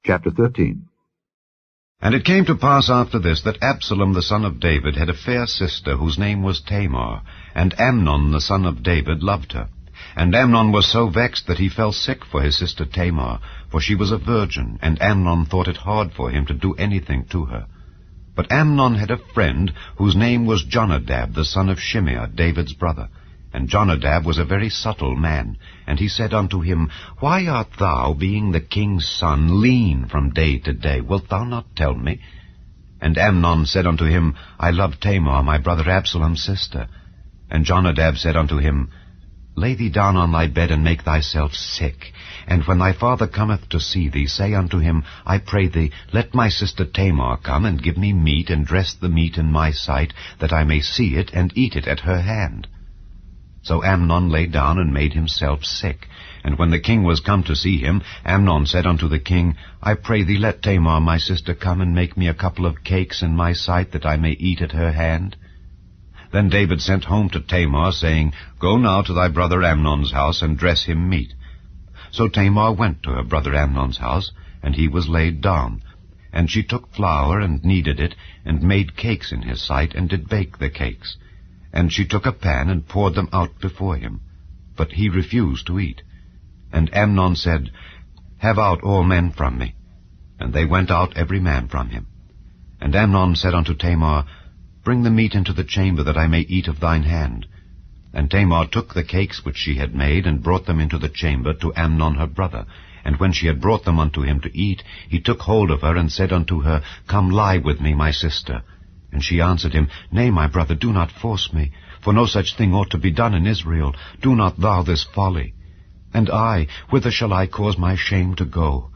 Chapter 13. And it came to pass after this that Absalom the son of David had a fair sister whose name was Tamar, and Amnon the son of David loved her. And Amnon was so vexed that he fell sick for his sister Tamar, for she was a virgin, and Amnon thought it hard for him to do anything to her. But Amnon had a friend whose name was Jonadab the son of Shimeah, David's brother. And Jonadab was a very subtle man, and he said unto him, Why art thou, being the king's son, lean from day to day? Wilt thou not tell me? And Amnon said unto him, I love Tamar, my brother Absalom's sister. And Jonadab said unto him, Lay thee down on thy bed, and make thyself sick. And when thy father cometh to see thee, say unto him, I pray thee, let my sister Tamar come, and give me meat, and dress the meat in my sight, that I may see it, and eat it at her hand. So Amnon lay down and made himself sick. And when the king was come to see him, Amnon said unto the king, I pray thee, let Tamar my sister come and make me a couple of cakes in my sight, that I may eat at her hand. Then David sent home to Tamar, saying, Go now to thy brother Amnon's house, and dress him meat. So Tamar went to her brother Amnon's house, and he was laid down. And she took flour, and kneaded it, and made cakes in his sight, and did bake the cakes. And she took a pan, and poured them out before him. But he refused to eat. And Amnon said, Have out all men from me. And they went out every man from him. And Amnon said unto Tamar, Bring the meat into the chamber, that I may eat of thine hand. And Tamar took the cakes which she had made, and brought them into the chamber to Amnon her brother. And when she had brought them unto him to eat, he took hold of her, and said unto her, Come lie with me, my sister. And she answered him, Nay, my brother, do not force me, for no such thing ought to be done in Israel. Do not thou this folly. And I, whither shall I cause my shame to go?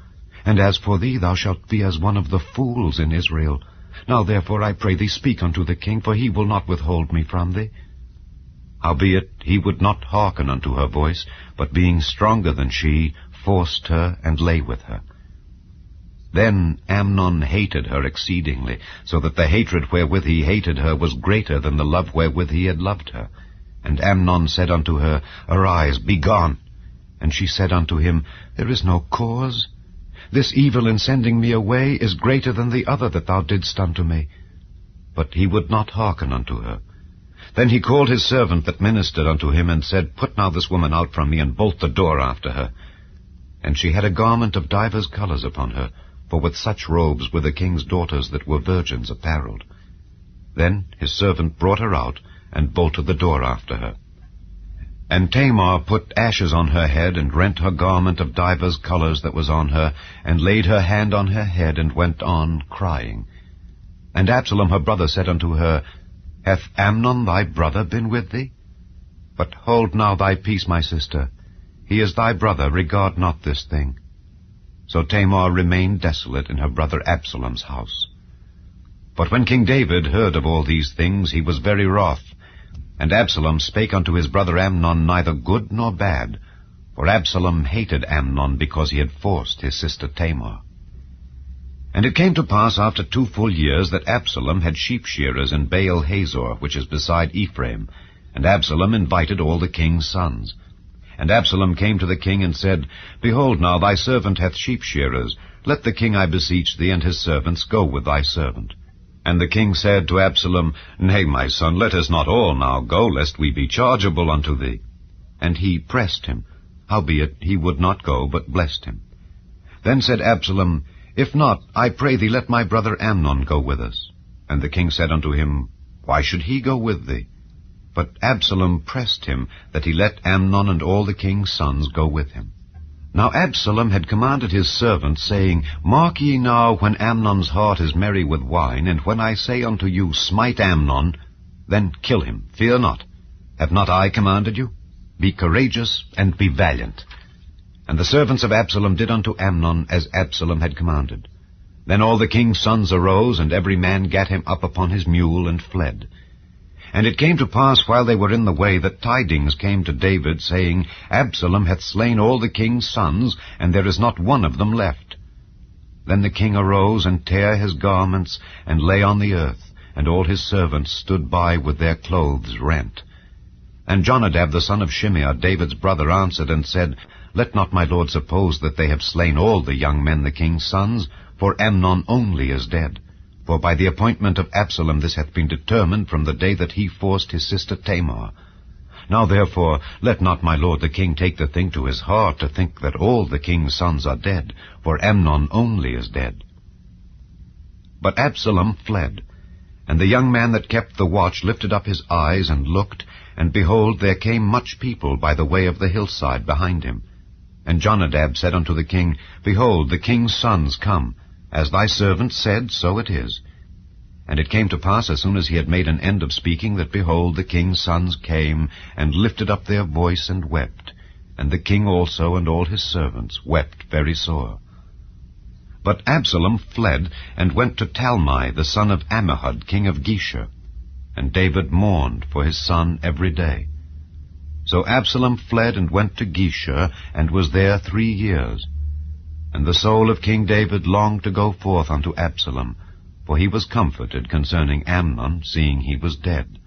And as for thee, thou shalt be as one of the fools in Israel. Now therefore I pray thee, speak unto the king, for he will not withhold me from thee. Howbeit he would not hearken unto her voice, but being stronger than she, forced her, and lay with her. Then Amnon hated her exceedingly, so that the hatred wherewith he hated her was greater than the love wherewith he had loved her. And Amnon said unto her, Arise, be gone. And she said unto him, There is no cause. This evil in sending me away is greater than the other that thou didst unto me. But he would not hearken unto her. Then he called his servant that ministered unto him, and said, Put now this woman out from me, and bolt the door after her. And she had a garment of divers colours upon her, for with such robes were the king's daughters that were virgins apparelled. Then his servant brought her out, and bolted the door after her. And Tamar put ashes on her head, and rent her garment of divers colours that was on her, and laid her hand on her head, and went on crying. And Absalom her brother said unto her, Hath Amnon thy brother been with thee? But hold now thy peace, my sister. He is thy brother, regard not this thing. So Tamar remained desolate in her brother Absalom's house. But when King David heard of all these things, he was very wroth. And Absalom spake unto his brother Amnon neither good nor bad, for Absalom hated Amnon because he had forced his sister Tamar. And it came to pass after 2 full years that Absalom had sheep-shearers in Baal-Hazor, which is beside Ephraim, and Absalom invited all the king's sons. And Absalom came to the king and said, Behold now, thy servant hath sheep-shearers. Let the king, I beseech thee, and his servants go with thy servant. And the king said to Absalom, Nay, my son, let us not all now go, lest we be chargeable unto thee. And he pressed him. Howbeit he would not go, but blessed him. Then said Absalom, If not, I pray thee, let my brother Amnon go with us. And the king said unto him, Why should he go with thee? But Absalom pressed him, that he let Amnon and all the king's sons go with him. Now Absalom had commanded his servants, saying, Mark ye now when Amnon's heart is merry with wine, and when I say unto you, Smite Amnon, then kill him, fear not. Have not I commanded you? Be courageous, and be valiant. And the servants of Absalom did unto Amnon as Absalom had commanded. Then all the king's sons arose, and every man gat him up upon his mule, and fled. And it came to pass, while they were in the way, that tidings came to David, saying, Absalom hath slain all the king's sons, and there is not one of them left. Then the king arose, and tare his garments, and lay on the earth, and all his servants stood by with their clothes rent. And Jonadab the son of Shimeah, David's brother, answered and said, Let not my lord suppose that they have slain all the young men the king's sons, for Amnon only is dead. For by the appointment of Absalom this hath been determined from the day that he forced his sister Tamar. Now therefore let not my lord the king take the thing to his heart to think that all the king's sons are dead, for Amnon only is dead. But Absalom fled, and the young man that kept the watch lifted up his eyes and looked, and behold, there came much people by the way of the hillside behind him. And Jonadab said unto the king, Behold, the king's sons come. As thy servant said, so it is. And it came to pass, as soon as he had made an end of speaking, that, behold, the king's sons came, and lifted up their voice, and wept. And the king also and all his servants wept very sore. But Absalom fled, and went to Talmai, the son of Ammihud, king of Geshur. And David mourned for his son every day. So Absalom fled, and went to Geshur, and was there 3 years. And the soul of King David longed to go forth unto Absalom, for he was comforted concerning Amnon, seeing he was dead.